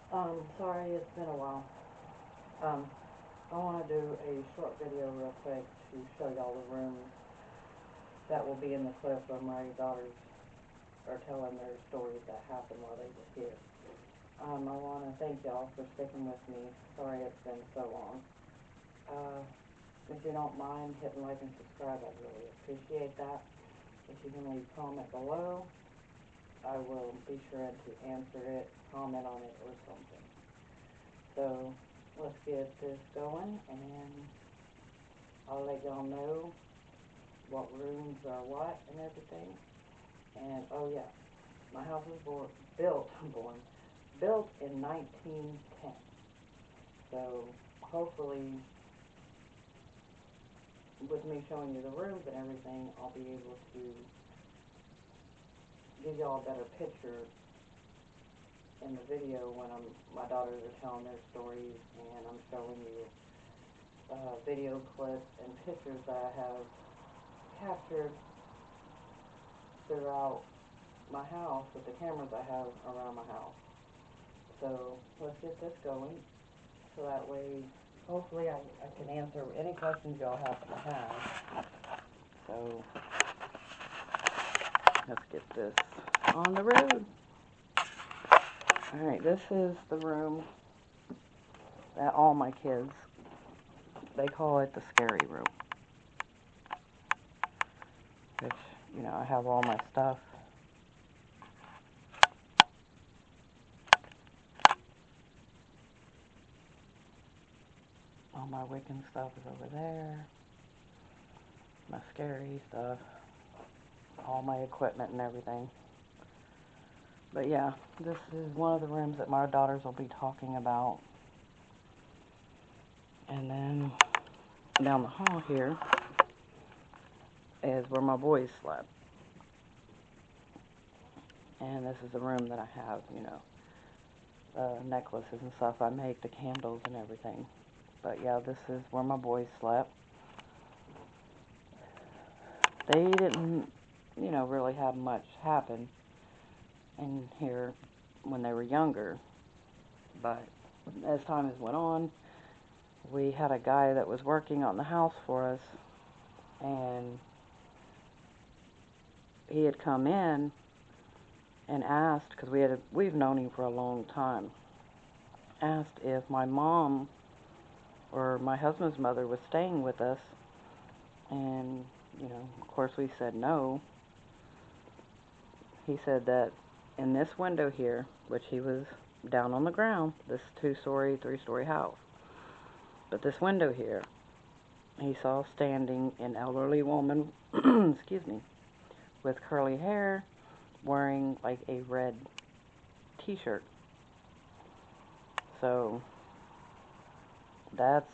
Sorry, it's been a while. Um, I want to do a short video real quick to show y'all the rooms that will be in the clip where my daughters are telling their stories that happened while they were here. I want to thank y'all for sticking with me. Sorry it's been so long. Uh, if you don't mind hitting like and subscribe, I'd really appreciate that. If you can leave a comment below, I will be sure to answer it, comment on it, or something. So let's get this going, and I'll let y'all know what rooms are what and everything. And oh yeah, my house was built in 1910. So hopefully, with me showing you the rooms and everything, I'll be able to give y'all a better picture in the video when my daughters are telling their stories and I'm showing you video clips and pictures that I have captured throughout my house with the cameras I have around my house. So let's get this going, so that way hopefully I can answer any questions y'all happen to have. So let's get this on the road. Alright, this is the room that all my kids, they call it the scary room. Which, you know, I have all my stuff. All my Wiccan stuff is over there. My scary stuff. All my equipment and everything. But yeah, this is one of the rooms that my daughters will be talking about. And then down the hall here is where my boys slept. And this is the room that I have, you know, necklaces and stuff I make, the candles and everything. But yeah, this is where my boys slept. They didn't, you know, really have much happen in here when they were younger. But as time has went on, we had a guy that was working on the house for us, and he had come in and asked, because we've known him for a long time, asked if my mom or my husband's mother was staying with us, and, you know, of course we said no. He said that in this window here, which he was down on the ground, this 2-story, 3-story house, but this window here, he saw standing an elderly woman, excuse me, with curly hair, wearing like a red t-shirt. So that's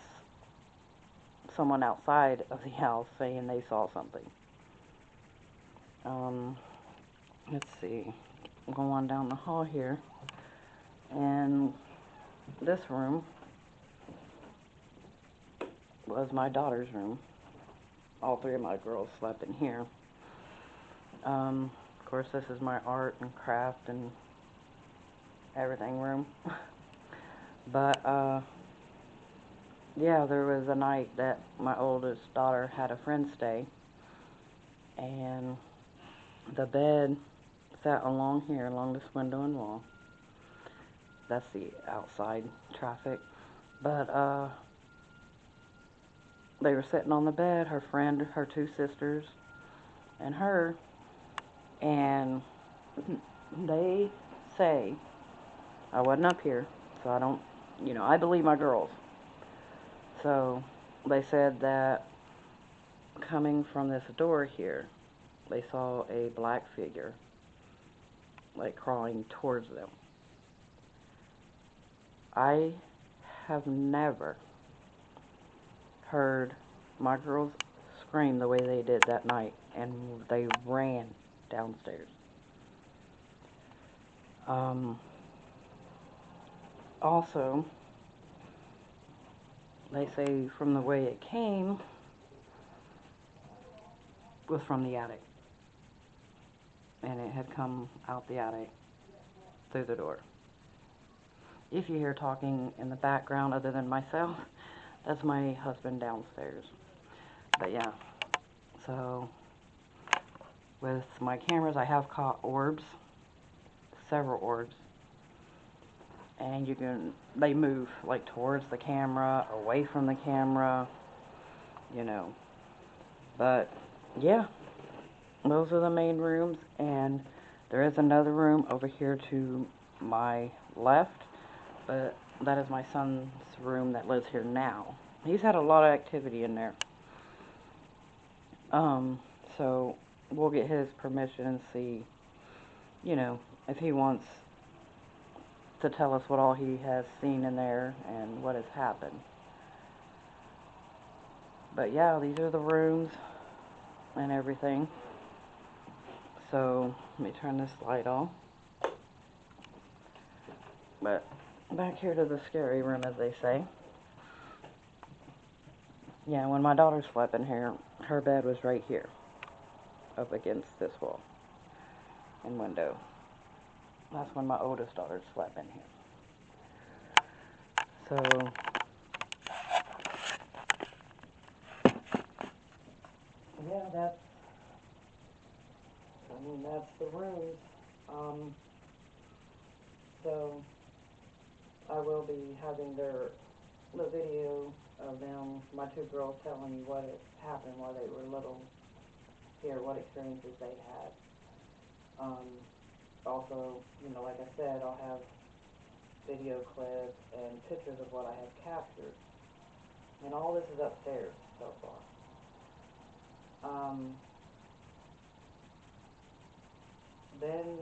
someone outside of the house saying they saw something. Let's see. Go on down the hall here. And this room was my daughter's room. All three of my girls slept in here. Of course, this is my art and craft and everything room. But, yeah, there was a night that my oldest daughter had a friend stay, and the bed sat along here, along this window and wall. That's the outside traffic. But, they were sitting on the bed, her friend, her 2 sisters, and her, and they say, I wasn't up here, so I don't, you know, I believe my girls. So they said that coming from this door here, they saw a black figure, like crawling towards them. I have never heard my girls scream the way they did that night, and they ran downstairs. Also, they say from the way it came was from the attic, and it had come out the attic through the door. if you hear talking in the background other than myself, that's my husband downstairs. But yeah, so with my cameras I have caught orbs, several orbs, and they move like towards the camera, away from the camera, you know. But yeah, those are the main rooms, and there is another room over here to my left, but that is my son's room that lives here now. He's had a lot of activity in there. So we'll get his permission and see, you know, if he wants to tell us what all he has seen in there and what has happened. But yeah, these are the rooms and everything. So let me turn this light off. But back here to the scary room, as they say. Yeah, when my daughter slept in here, her bed was right here, up against this wall and window. That's when my oldest daughter slept in here. So yeah, that's the rooms. So I will be having the video of them, my two girls, telling you what had happened while they were little here, what experiences they had. Also, you know, like I said, I'll have video clips and pictures of what I have captured. And all this is upstairs so far. Then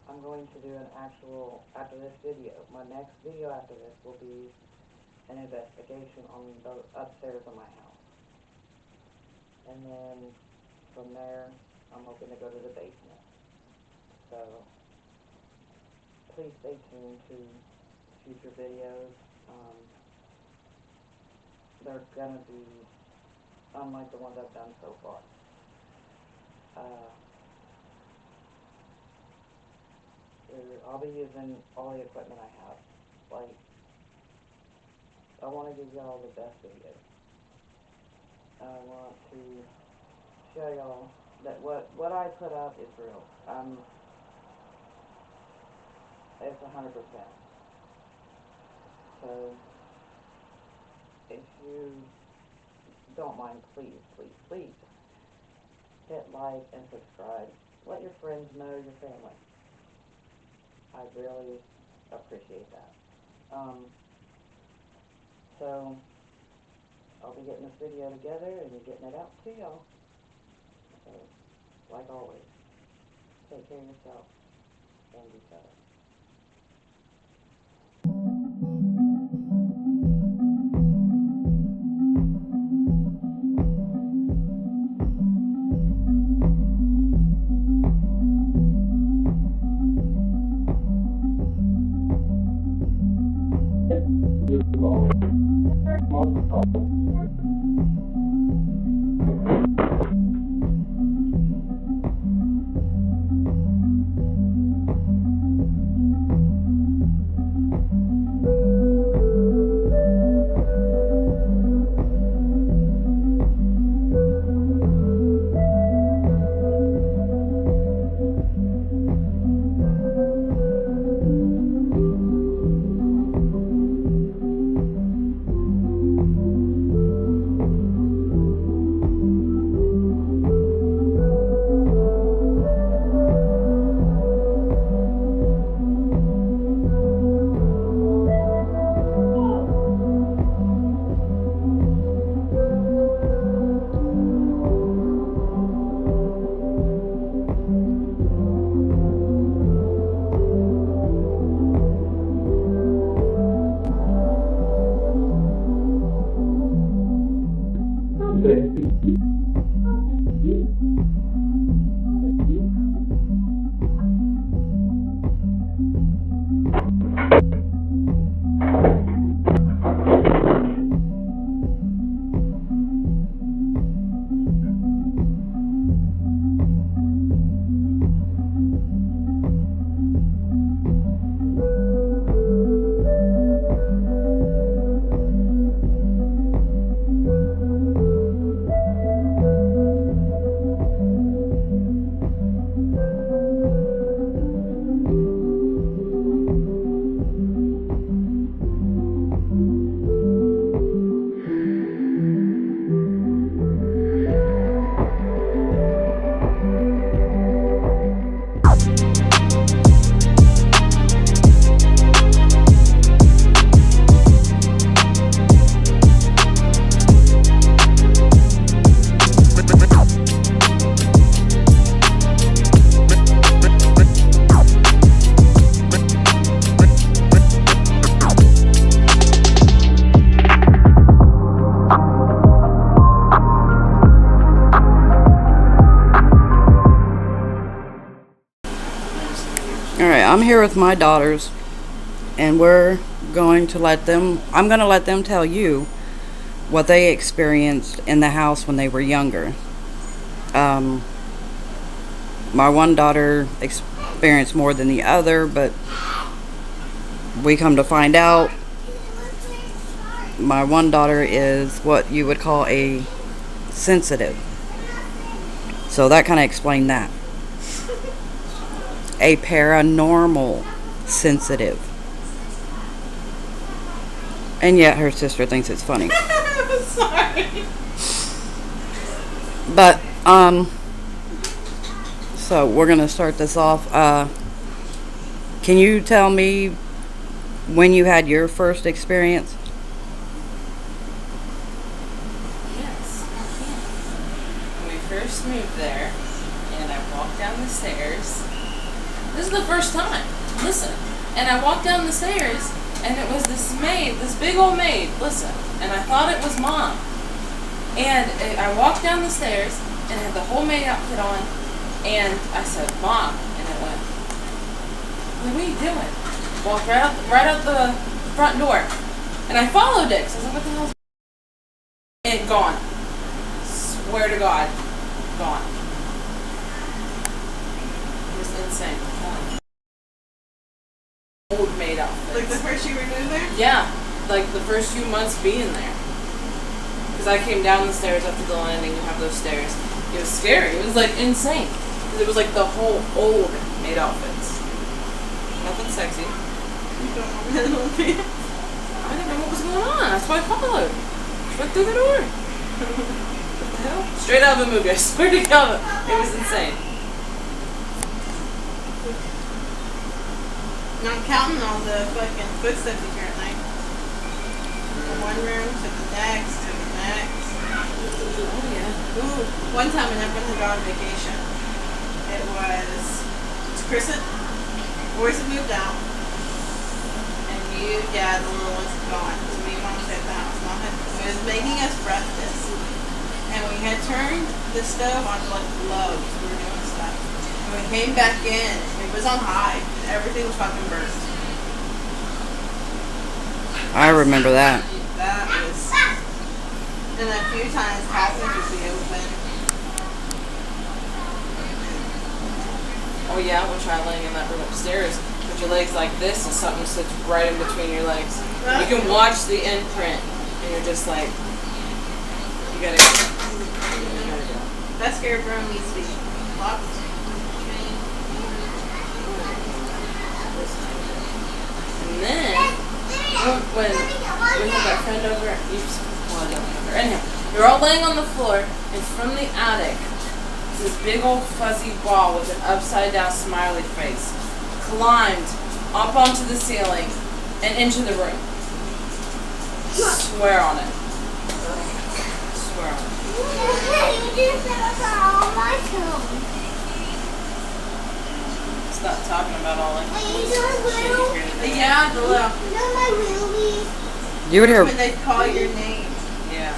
I'm going to do an actual, after this video, my next video after this will be an investigation on the upstairs of my house. And then from there, I'm hoping to go to the basement. So please stay tuned to future videos. They're going to be unlike the ones I've done so far. I'll be using all the equipment I have. Like, I want to give y'all the best video. I want to show y'all that what I put up is real. It's 100%. So, if you don't mind, please, please, please hit like and subscribe. Let your friends know, your family. I really appreciate that. So, I'll be getting this video together and getting it out to y'all. So, like always, take care of yourself and each other. Alright, I'm here with my daughters, and I'm going to let them tell you what they experienced in the house when they were younger. My one daughter experienced more than the other, but we come to find out my one daughter is what you would call a sensitive. So that kind of explained that. A paranormal sensitive. And yet her sister thinks it's funny. Sorry. But, so we're going to start this off. Can you tell me when you had your first experience? Yes, I can. When we first moved there, and I walked down the stairs. This is the first time. Listen. And I walked down the stairs, and it was this maid, this big old maid. Listen. And I thought it was Mom. And I walked down the stairs, and I had the whole maid outfit on, and I said, Mom. And it went, what are you doing? Walked right out the front door. And I followed it, because I was like, what the hell's it gone. Swear to God. Gone. It was insane. Old maid outfit. Like the first you moved there? Yeah. Like the first few months being there. Because I came down the stairs after the landing. You have those stairs. It was scary. It was like insane. Because it was like the whole old maid outfits. Nothing sexy. You don't want me to look at you. I didn't know what was going on. That's why I followed. Went through the door. What the hell? Straight out of a movie. I swear to God. It was insane. Not counting all the fucking footsteps you hear at night. From one room to the next to the next. Oh, yeah. Ooh, one time when I went to go on vacation, it's Crescent. Boys had moved out. And you, Dad, the little ones had gone. So me and Mom stayed at the house. Mom was making us breakfast. And we had turned the stove on to like low. So we were doing stuff. And we came back in. It was on high. And everything was fucking burnt. I remember that. That was... And a few times cabinets would be open. Oh, yeah. We'll try laying in that room upstairs. Put your legs like this and something sits right in between your legs. You can watch the imprint and you're just like, you gotta go. That scared room needs to be locked. And then, when we had that friend over, well, I don't remember. Anyhow, we were all laying on the floor, and from the attic, this big old fuzzy ball with an upside down smiley face climbed up onto the ceiling and into the room. Swear on it. Swear on it. Stop talking about all that shit you hear today. Yeah, the little... You would hear. When they call your name. Yeah.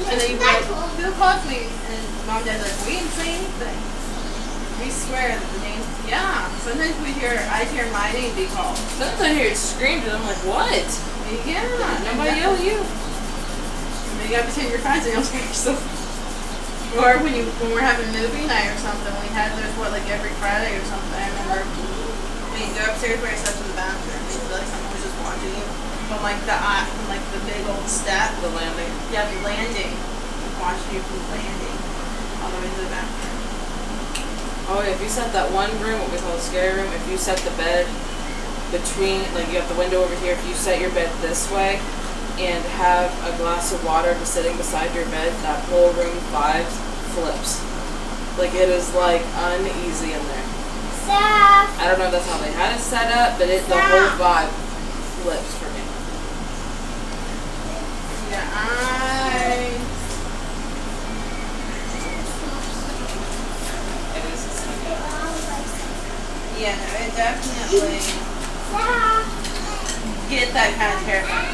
And then you'd be like, who called me? And Mom and Dad's like, we didn't say anything. We swear that the name... Yeah. Sometimes I'd hear my name be called. Sometimes I hear it screamed and I'm like, what? Yeah. Nobody yell at you. And you gotta pretend you're fine so you don't scare yourself. Or when we're having movie night or something, we had those, like every Friday or something, I remember we'd go upstairs where I slept in the bathroom, and you'd feel like someone was just watching you. From like the big old step. The landing. Yeah, the landing. Watching you from the landing all the way to the bathroom. Oh, if you set that one room, what we call the scary room, if you set the bed between, like you have the window over here, if you set your bed this way and have a glass of water sitting beside your bed, that whole room 5 flips. Like it is like uneasy in there. I don't know if that's how they had it set up, but the whole vibe flips for me. Yeah, It is so good. yeah, no, it definitely get that kind of terrifying.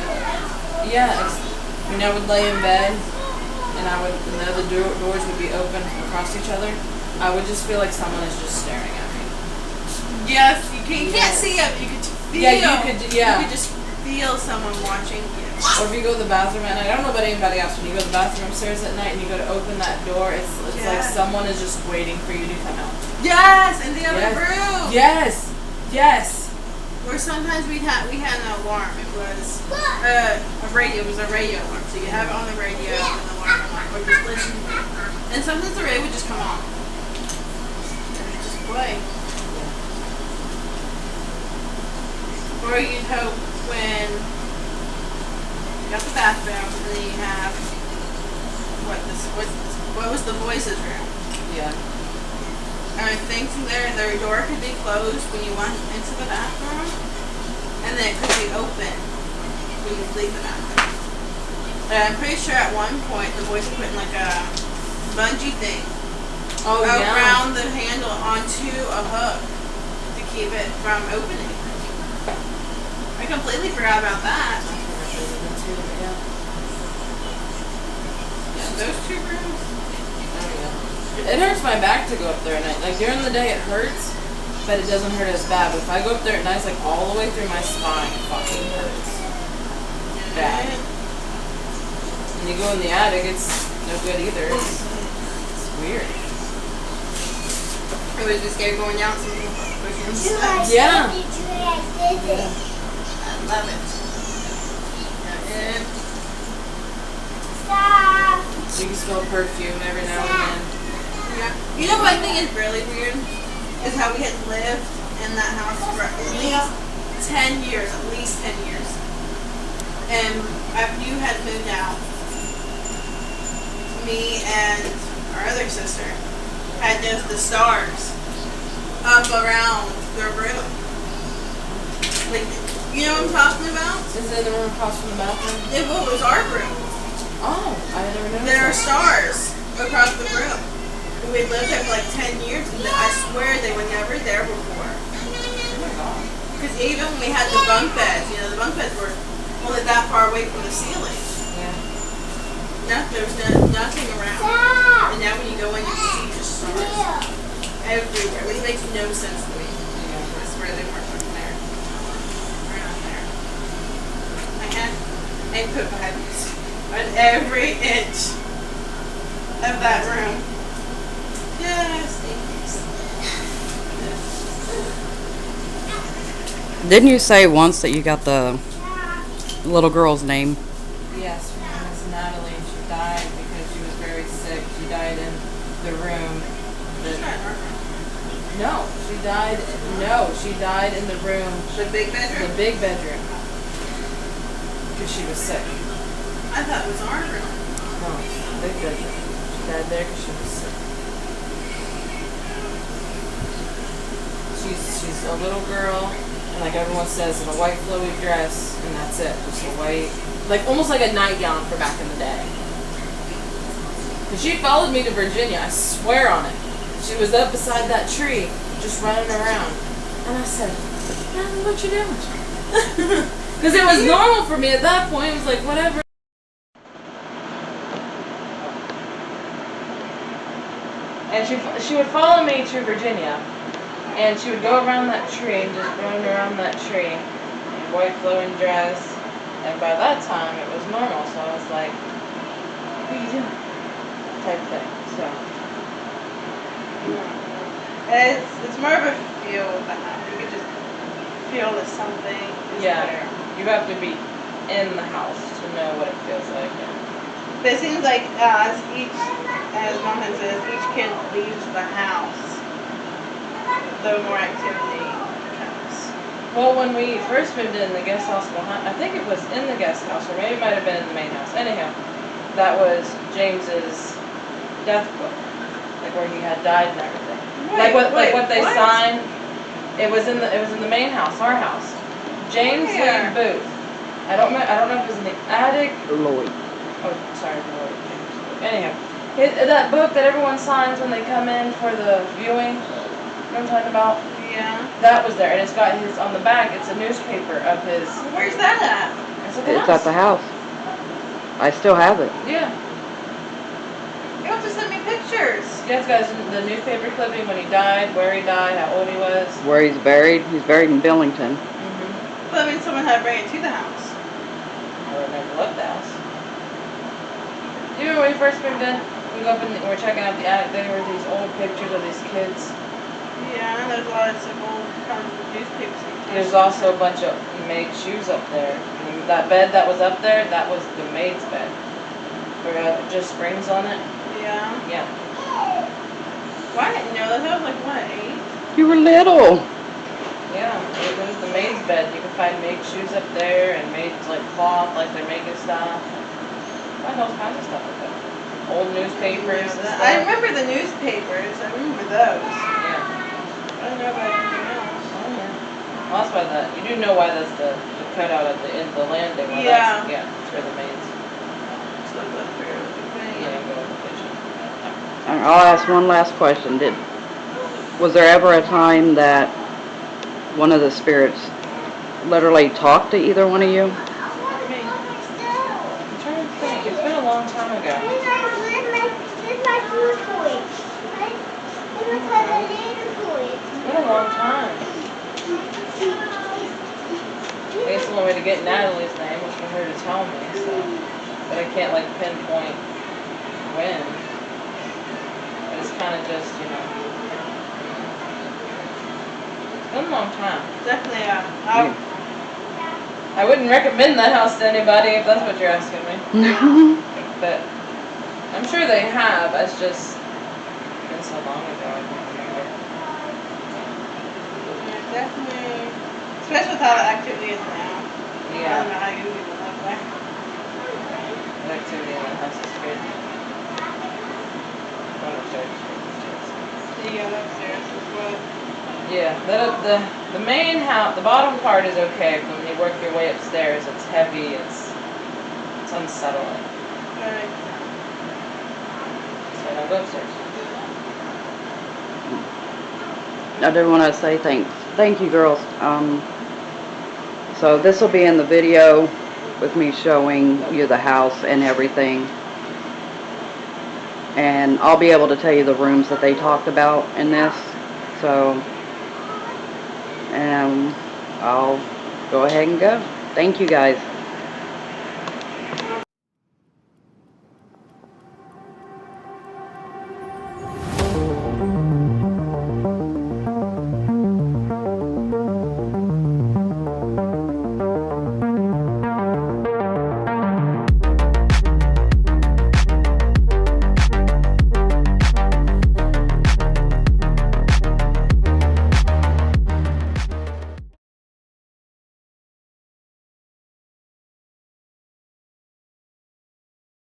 Yeah, I mean, I would lay in bed, and the other doors would be open across each other. I would just feel like someone is just staring at me. Yes, you can't see it. You could feel. Yeah, you could. Yeah. You could just feel someone watching you. Or if you go to the bathroom at night, I don't know about anybody else. When you go to the bathroom upstairs at night and you go to open that door, it's like Yes. someone is just waiting for you to come out. Yes, in the other Yes. room. Yes. Yes. Or sometimes we had an alarm. It was a radio. It was a radio alarm. So you have it on the radio and the alarm went off, or just listen. And sometimes the radio would just come on and it would just play. Or you'd hope when you got the bathroom and then you have what was the voices room. Yeah. I think their door could be closed when you went into the bathroom, and then it could be open when you leave the bathroom. And I'm pretty sure at one point the boys were putting like a bungee thing around the handle onto a hook to keep it from opening. I completely forgot about that. Yeah, those two rooms. It hurts my back to go up there at night. Like during the day it hurts, but it doesn't hurt as bad. But if I go up there at night, it's like all the way through my spine. It fucking hurts. Bad. And you go in the attic, it's no good either. It's weird. It was just scary going down some steps. Yeah. I love it. And You can smell perfume every now and then. yeah. You know what I think is really weird? Is how we had lived in that house for at least 10 years. At least 10 years. And after you had moved out, me and our other sister had just the stars up around their room. Like, you know what I'm talking about? Is it in the room across from the bathroom? It was our room. Oh, I never noticed. There are that. stars across the room. We lived there for like 10 years, and I swear they were never there before. Oh my god. Because even when we had the bunk beds, you know, the bunk beds were only that far away from the ceiling. Yeah. There was nothing around. And now when you go in, you see just stars everywhere. Which makes no sense to me. I swear they weren't there. They're not there. I put buttons on every inch of that room. Yes, Didn't you say once that you got the little girl's name? Yes, her name is Natalie. She died because she was very sick. She died in the room. No, she died. No, she died in the room. The big bedroom? The big bedroom. Because she was sick. I thought it was our room. No, the big bedroom. She died there because she was sick. She's a little girl, and like everyone says, in a white flowy dress, and that's it. Just a white, like almost like a nightgown for back in the day. Because she followed me to Virginia, I swear on it. She was up beside that tree, just running around. And I said, Natalie, what you doing? Because it was normal for me at that point. It was like, whatever. And she would follow me to Virginia. And she would go around that tree and just run around that tree in white flowing dress. And by that time, it was normal. So I was like, what are you doing? Type thing. So. It's more of a feel of the house. You can just feel that something is there. You have to be in the house to know what it feels like. But it seems like as Mom had said, each kid leaves the house, the more activity comes. Well, when we first moved in the guest house behind, I think it was in the guest house, or maybe it might have been in the main house. Anyhow, that was James's death book, like where he had died and everything. Like what they signed. It was in the main house, our house. James Lee Booth. I don't know if it was in the attic. Lloyd. Oh, sorry, Lloyd. James. Anyhow, that book that everyone signs when they come in for the viewing. You know what I'm talking about? Yeah. That was there, and it's got his on the back. It's a newspaper of his. Where's that at? It's at the It's at the house. I still have it. Yeah. You have to send me pictures. You guys got the newspaper clipping when he died, where he died, how old he was. Where he's buried? He's buried in Billington. Mm-hmm. But I mean, someone had to bring it to the house. I would never left the house. Do you remember when we first moved in? We go up and we're checking out the attic. There were these old pictures of these kids. Yeah, there's a lot of some old kind of newspapers. There's also a bunch of maid shoes up there. And that bed that was up there, that was the maid's bed. Where just springs on it. Yeah. Yeah. Well, I didn't know that. That was like, what, 8? You were little. Yeah, it was the maid's bed. You can find maid shoes up there and maid's like cloth, like they're making stuff. Find all kinds of stuff up there. Old newspapers and stuff. I remember the newspapers. I remember those. Yeah. I don't know about anything else. Oh yeah. Well, that's why you do know why that's the cutout at the end of the landing. Well, Yeah. Yeah, it's for the maids. So that's where it was made. Yeah, go in the kitchen. I'll ask one last question. Was there ever a time that one of the spirits literally talked to either one of you? I'm trying to think. It's been a long time ago. It's been a long time. I guess the only way to get Natalie's name was for her to tell me, so. But I can't like pinpoint when. But it's kind of just, you know. It's been a long time. Definitely, I wouldn't recommend that house to anybody if that's what you're asking me. But I'm sure they have. It's just been so long ago. I don't remember. yeah, definitely. Especially with how the activity is now. I don't Yeah, know how you even live there. the activity in that house is crazy. Going to church. So you go upstairs as well. Yeah, the main house, the bottom part is okay. But when you work your way upstairs, it's heavy. It's unsettling. Right. So now go upstairs. I did want to say thank you, girls. So this will be in the video with me showing you the house and everything. And I'll be able to tell you the rooms that they talked about in this. So, and I'll go ahead and go. Thank you guys.